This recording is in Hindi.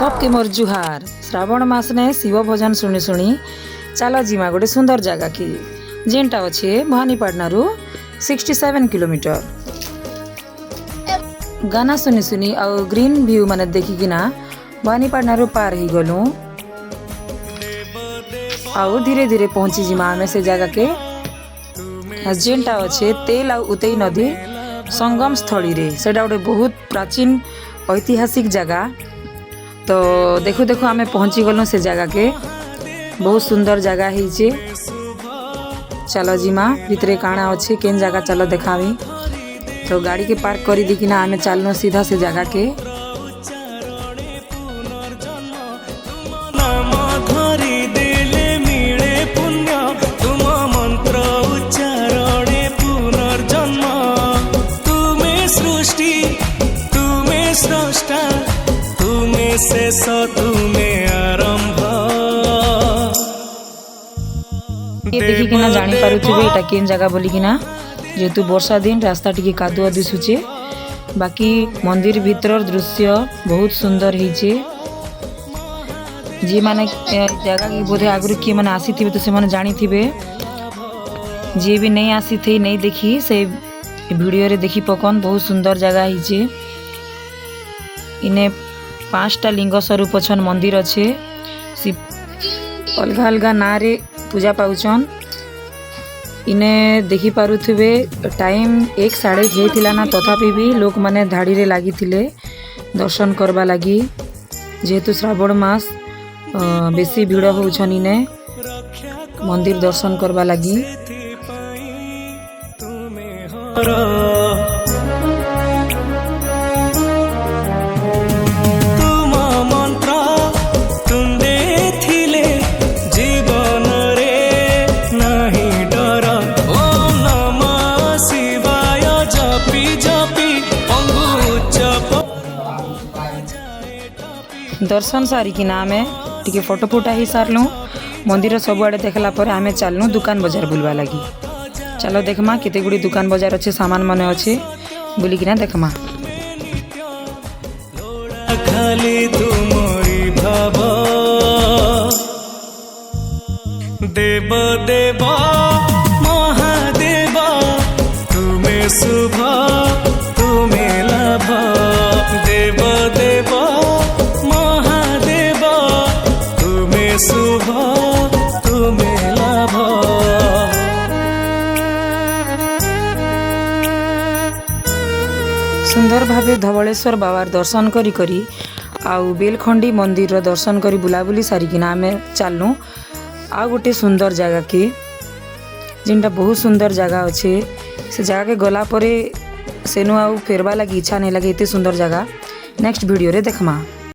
सबके मोर जुहार। श्रावण मास ने शिव भजन शुणी शुणी चल जिमा गोटे सुंदर जगह की जेनटा अच्छे भवानीपाटना 67 किलोमीटर। गाना शुनी शुनी और ग्रीन व्यू माने देखिकिना भवानीपाटना पार ही गलु और धीरे धीरे पहुंची जिमा आमे से जगह के जेनटा अच्छे तेल और उतई नदी संगम स्थली रे सेटा गोटे बहुत प्राचीन ऐतिहासिक जगह। तो देखो देखो आमे पहुंची गलु से जगह के बहुत सुंदर जगह है। चलो जिमा भितरे काना अच्छे केन जगह चलो देखावी। तो गाड़ी के पार्क करी दिकिना आमे चलनो सीधा से जगह के। ये देखी किना जानी पारुथिबे एटा केन जगह बोली किना जेतु वर्षा दिन रास्ता टिके कादुआ दिसुचे। बाकी मंदिर भीतर दृश्य बहुत सुंदर हिचे। जी माने जगह की बोधे आगुरी किए माने आसी थिबे तो से माने जानी थिबे। जे भी नहीं आसी थी नहीं देखी से वीडियो रे देखी पकन बहुत सुंदर जगह हिचे। इने 5टा लिंग स्वरूप छन मंदिर अच्छे अलग अलग ना रे पूजा पाउछन। इने देखी पारुथिबे टाइम 1:30 थिला ना तथापि भी लोक माने धाड़ी रे लागी थिले दर्शन करबा लगी। जेहेतु श्रावण मास बेसी भीड़ होउछन इने मंदिर दर्शन करबा लगी। दर्शन सारिकिना आमे टिके फोटो फुटा ही सारलु। मंदिर सबुआड़े देखला पर आमे चलनु दुकान बाजार बुलवा लगी। चलो देखमा केते गुडी दुकान बाजार अच्छे सामान मने अच्छे बुलिकिना देखमा। खाली तुमरी भाव देव देव महादेव तुमे शुभ तुमे लाभ देव देव शुभ तुमे लाभ। सुंदर भावे धवलेश्वर बाबार दर्शन करी करी आउ बेलखंडी मंदिर दर्शन करी बुलाबुली सारिकिना आमे चलनु आ गोटे सुंदर जगह के जिनटा बहुत सुंदर जगह अच्छे। से जगह के गला परे सेनु आउ फेरबा लगी इच्छा नहीं लगे। इतने सुंदर जगह नेक्स्ट वीडियो रे देखमा।